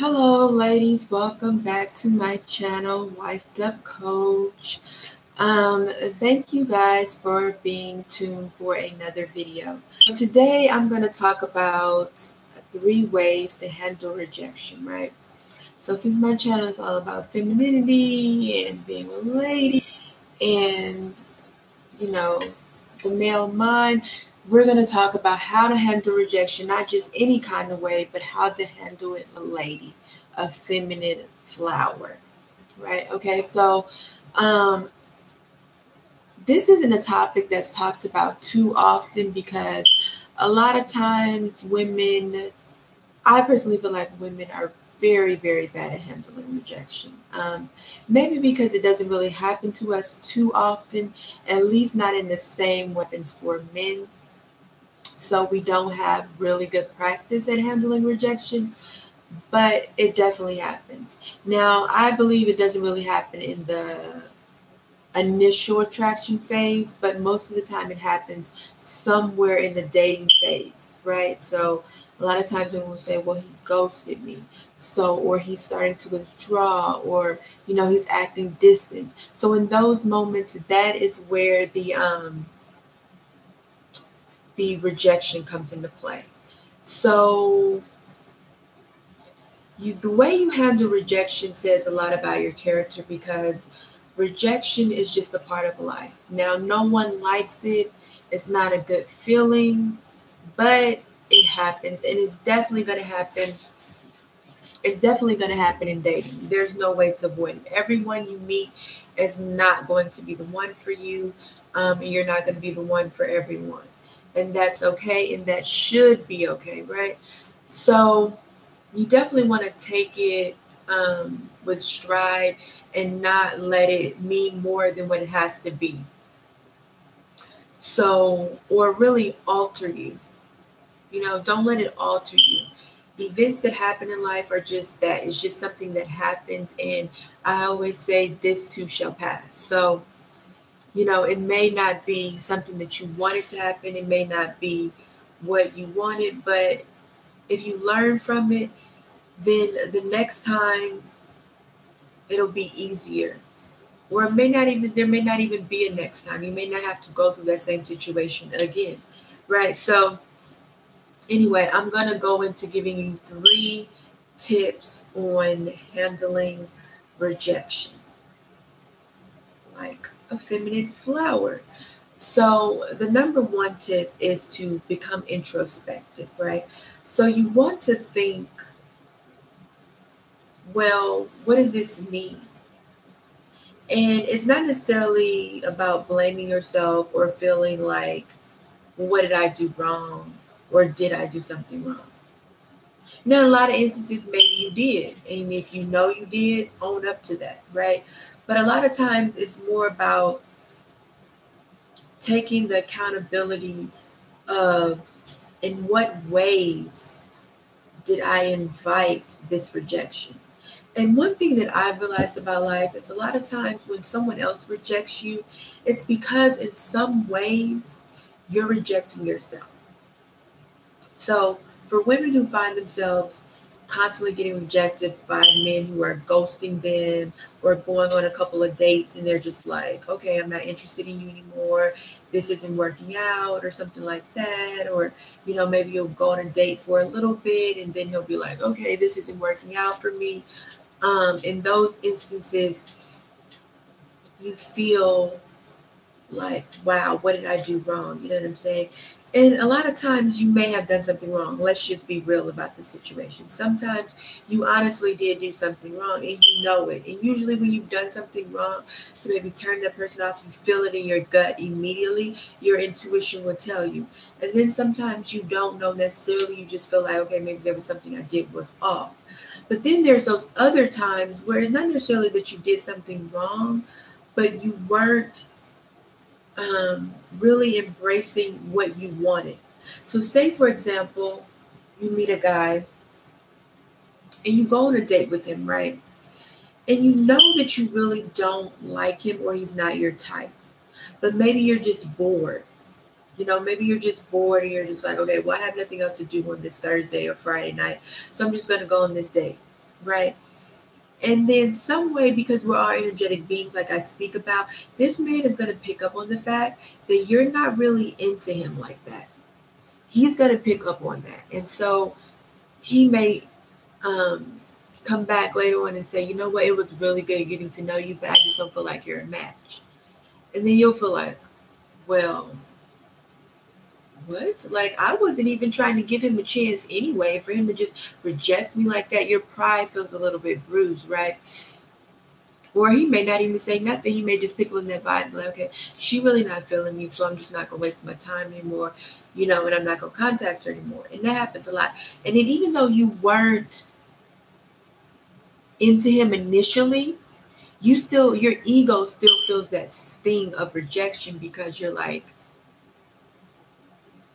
Hello, ladies. Welcome back to my channel, Wifed Up Coach. Thank you guys for being tuned for another video. So today, I'm going to talk about 3 ways to handle rejection, right? So since my channel is all about femininity and being a lady and, you know, the male mind, we're going to talk about how to handle rejection, not just any kind of way, but how to handle it a lady, a feminine flower, right? Okay, so um, this isn't a topic that's talked about too often because a lot of times women, I personally feel like women are very, very bad at handling rejection. Maybe because it doesn't really happen to us too often, at least not in the same weapons for men. So we don't have really good practice at handling rejection, but it definitely happens. Now, I believe it doesn't really happen in the initial attraction phase, but most of the time it happens somewhere in the dating phase, right? So a lot of times when we'll say, well, he ghosted me, so, or he's starting to withdraw, or, he's acting distant. So in those moments, that is where the rejection comes into play. So the way you handle rejection says a lot about your character because rejection is just a part of life. Now, no one likes it. It's not a good feeling, but it happens, and it's definitely going to happen. It's definitely going to happen in dating. There's no way to avoid it. Everyone you meet is not going to be the one for you, and you're not going to be the one for everyone. And that's okay, and that should be okay, right? So you definitely want to take it with stride and not let it mean more than what it has to be. So, or really alter you. Don't let it alter you. Events that happen in life are just that. It's just something that happened. And I always say, this too shall pass. So, it may not be something that you wanted to happen. It may not be what you wanted. But if you learn from it, then the next time it'll be easier. Or there may not even be a next time. You may not have to go through that same situation again. Right? So anyway, I'm gonna go into giving you 3 tips on handling rejection. Like a feminine flower. So the number 1 tip is to become introspective, right? So you want to think, well, what does this mean? And it's not necessarily about blaming yourself or feeling like, well, what did I do wrong? Or did I do something wrong? Now, in a lot of instances, maybe you did. And if you know you did, own up to that, right? But a lot of times it's more about taking the accountability of in what ways did I invite this rejection? And one thing that I've realized about life is a lot of times when someone else rejects you, it's because in some ways you're rejecting yourself. So for women who find themselves constantly getting rejected by men who are ghosting them or going on a couple of dates and they're just like, okay, I'm not interested in you anymore. This isn't working out or something like that. Or, maybe you'll go on a date for a little bit and then he'll be like, okay, this isn't working out for me. In those instances, you feel like, wow, what did I do wrong? You know what I'm saying? And a lot of times you may have done something wrong. Let's just be real about the situation. Sometimes you honestly did do something wrong and you know it. And usually when you've done something wrong to maybe turn that person off, you feel it in your gut immediately. Your intuition will tell you. And then sometimes you don't know necessarily. You just feel like, okay, maybe there was something I did was off. But then there's those other times where it's not necessarily that you did something wrong, but you weren't really embracing what you wanted. So say, for example, you meet a guy and you go on a date with him, right? And you know that you really don't like him or he's not your type. But maybe you're just bored. Maybe you're just bored and you're just like, okay, well, I have nothing else to do on this Thursday or Friday night. So I'm just going to go on this date. right? And then some way, because we're all energetic beings, like I speak about, this man is going to pick up on the fact that you're not really into him like that. He's going to pick up on that. And so he may come back later on and say, you know what, it was really good getting to know you, but I just don't feel like you're a match. And then you'll feel like, well, what? Like, I wasn't even trying to give him a chance anyway. For him to just reject me like that, your pride feels a little bit bruised, right? Or he may not even say nothing. He may just pick on that vibe, like, okay, she really not feeling me, so I'm just not gonna waste my time anymore, and I'm not gonna contact her anymore. And that happens a lot. And then even though you weren't into him initially, your ego still feels that sting of rejection, because you're like,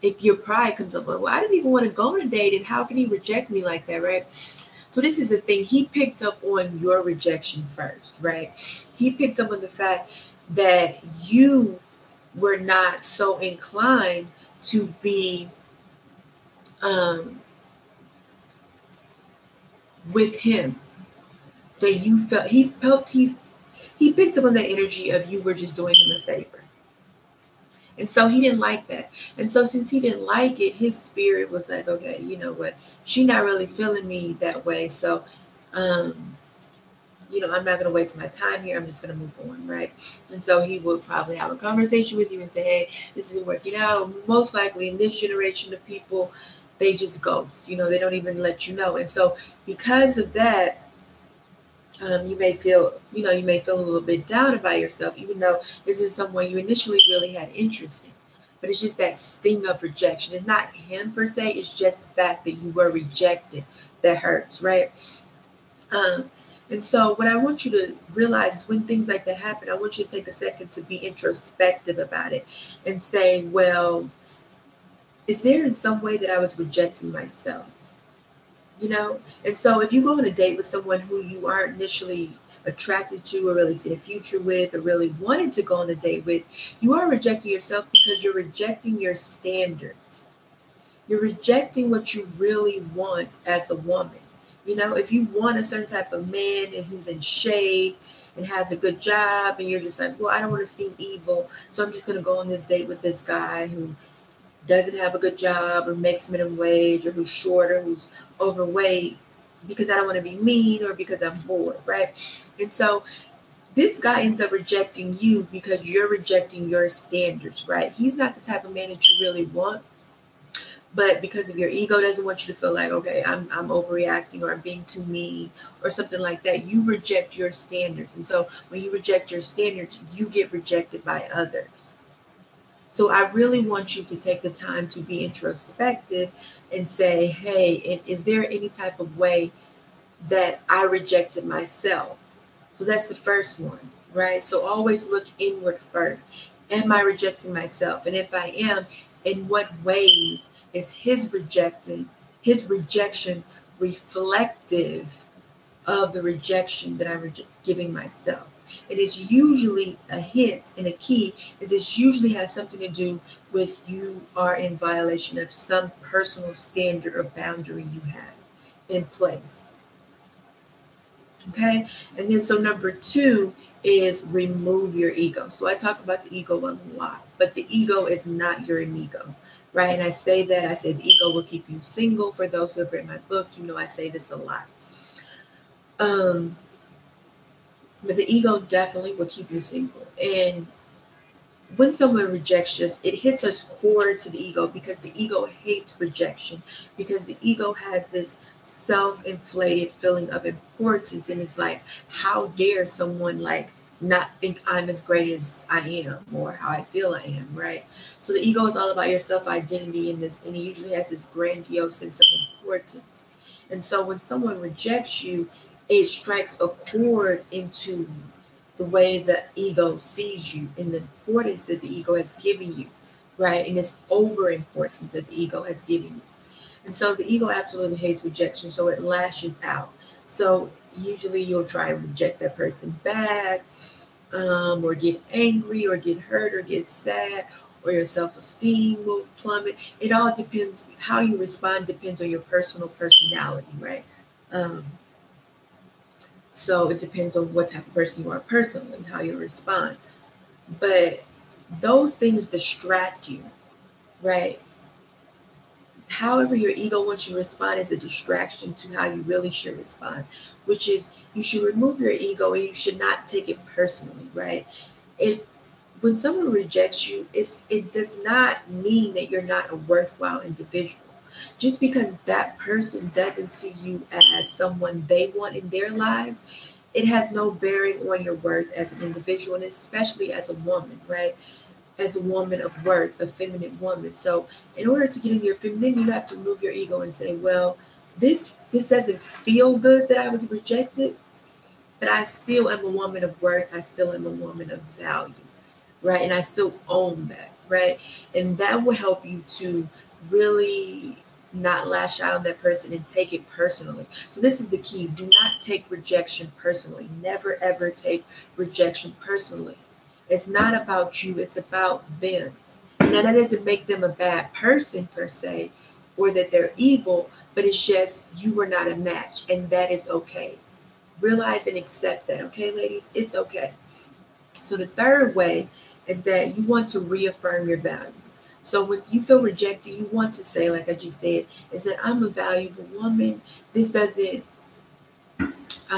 if your pride comes up, like, well, I didn't even want to go on a date, and how can he reject me like that, right? So this is the thing. He picked up on your rejection first, right? He picked up on the fact that you were not so inclined to be um, with him. That you felt he picked up on that energy of you were just doing him a favor. And so he didn't like that. And so since he didn't like it, his spirit was like, okay, you know what? She's not really feeling me that way. So, I'm not going to waste my time here. I'm just going to move on, right? And so he would probably have a conversation with you and say, hey, this isn't working out. Most likely in this generation of people, they just ghost. They don't even let you know. And so because of that, you may feel a little bit down about yourself, even though this is someone you initially really had interest in. But it's just that sting of rejection. It's not him per se. It's just the fact that you were rejected that hurts, right? Um, and so what I want you to realize is when things like that happen, I want you to take a second to be introspective about it and say, well, is there in some way that I was rejecting myself? And so if you go on a date with someone who you aren't initially attracted to or really see a future with or really wanted to go on a date with, you are rejecting yourself because you're rejecting your standards. You're rejecting what you really want as a woman. If you want a certain type of man and who's in shape and has a good job, and you're just like, well, I don't want to seem evil, so I'm just going to go on this date with this guy who doesn't have a good job or makes minimum wage or who's shorter, who's overweight, because I don't want to be mean or because I'm bored, right? And so this guy ends up rejecting you because you're rejecting your standards, right? He's not the type of man that you really want, but because of your ego doesn't want you to feel like, okay, I'm overreacting or I'm being too mean or something like that, you reject your standards. And so when you reject your standards, you get rejected by others. So I really want you to take the time to be introspective and say, hey, is there any type of way that I rejected myself? So that's the first one, right? So always look inward first. Am I rejecting myself? And if I am, in what ways is his rejection reflective of the rejection that I'm giving myself? It is usually a hint and a key is it usually has something to do with you are in violation of some personal standard or boundary you have in place. Okay? And then so number 2 is remove your ego. So I talk about the ego a lot, but the ego is not your ego, right? And I say the ego will keep you single. For those who have read my book, I say this a lot. But the ego definitely will keep you single. And when someone rejects us, it hits us core to the ego because the ego hates rejection, because the ego has this self-inflated feeling of importance, and it's like, how dare someone like not think I'm as great as I am or how I feel I am, right? So the ego is all about your self-identity and it usually has this grandiose sense of importance. And so when someone rejects you, it strikes a chord into the way the ego sees you and the importance that the ego has given you, right? And this over importance that the ego has given you. And so the ego absolutely hates rejection, so it lashes out. So usually you'll try and reject that person back, or get angry, or get hurt, or get sad, or your self-esteem will plummet. It all depends. How you respond depends on your personal personality, right? Um, So it depends on what type of person you are personally, how you respond. But those things distract you, right? However, your ego wants you to respond is a distraction to how you really should respond, which is you should remove your ego and you should not take it personally, right? It When someone rejects you, it does not mean that you're not a worthwhile individual. Just because that person doesn't see you as someone they want in their lives, it has no bearing on your worth as an individual, and especially as a woman, right? As a woman of worth, a feminine woman. So in order to get into your femininity, you have to remove your ego and say, well, this doesn't feel good that I was rejected, but I still am a woman of worth. I still am a woman of value, right? And I still own that, right? And that will help you to really not lash out on that person and take it personally. So this is the key. Do not take rejection personally. Never ever take rejection personally. It's not about you, it's about them. Now that doesn't make them a bad person per se, or that they're evil, but it's just you were not a match, and that is okay. Realize and accept that, okay, ladies? It's okay. So the third way is that you want to reaffirm your value. So when you feel rejected, you want to say, like I just said, is that I'm a valuable woman. This doesn't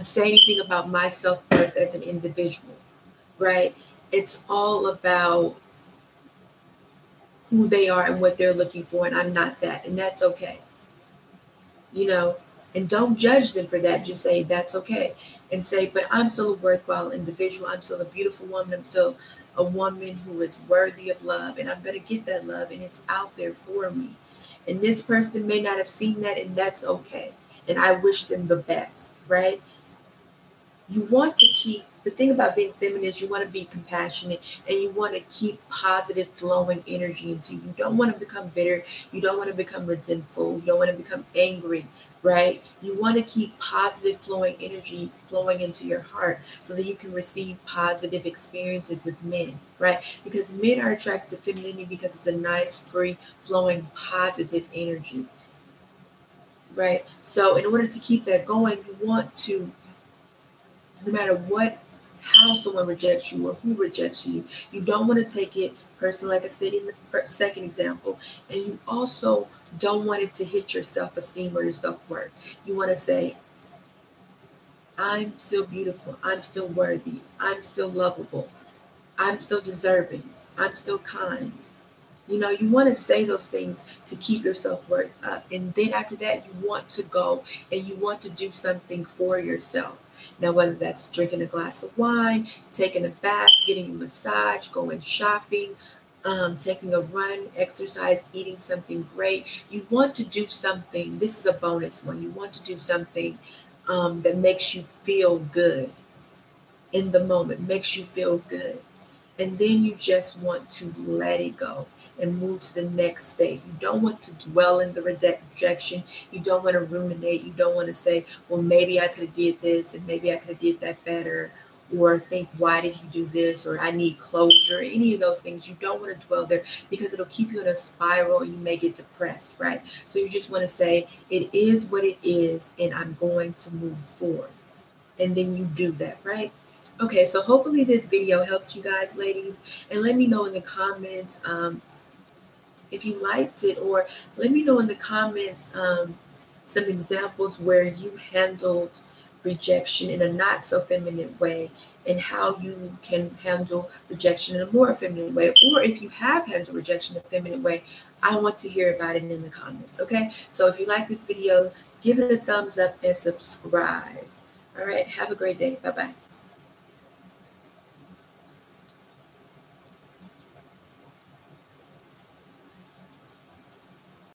say anything about my self-worth as an individual, right? It's all about who they are and what they're looking for, and I'm not that, and that's okay. You know, and don't judge them for that. Just say that's okay, and say, but I'm still a worthwhile individual. I'm still a beautiful woman. I'm still a woman who is worthy of love, and I'm going to get that love, and it's out there for me. And this person may not have seen that, and that's okay. And I wish them the best, right? You want to keep the thing about being feminine is you want to be compassionate and you want to keep positive flowing energy into you. You don't want to become bitter. You don't want to become resentful. You don't want to become angry, right? You want to keep positive flowing energy flowing into your heart so that you can receive positive experiences with men, right? Because men are attracted to femininity because it's a nice, free, flowing, positive energy, right? So in order to keep that going, you want to, no matter what, how someone rejects you or who rejects you, you don't want to take it personally, like I said in the second example, and you also don't want it to hit your self-esteem or your self-worth. You want to say, I'm still beautiful, I'm still worthy, I'm still lovable, I'm still deserving, I'm still kind. You know, you want to say those things to keep your self-worth up. And then after that, you want to go and you want to do something for yourself. Now, whether that's drinking a glass of wine, taking a bath, getting a massage, going shopping, taking a run, exercise, eating something great. You want to do something. This is a bonus one. You want to do something that makes you feel good in the moment, makes you feel good. And then you just want to let it go and move to the next state. You don't want to dwell in the rejection. You don't want to ruminate. You don't want to say, well, maybe I could have did this and maybe I could have did that better, or think, why did he do this, or I need closure. Any of those things, you don't want to dwell there because it'll keep you in a spiral and you may get depressed, right? So you just want to say, it is what it is and I'm going to move forward. And then you do that, right? Okay, so hopefully this video helped you guys, ladies, and let me know in the comments if you liked it, or let me know in the comments some examples where you handled rejection in a not so feminine way and how you can handle rejection in a more feminine way, or if you have handled rejection in a feminine way, I want to hear about it in the comments. Okay, so if you like this video, give it a thumbs up and subscribe. All right, have a great day. Bye bye.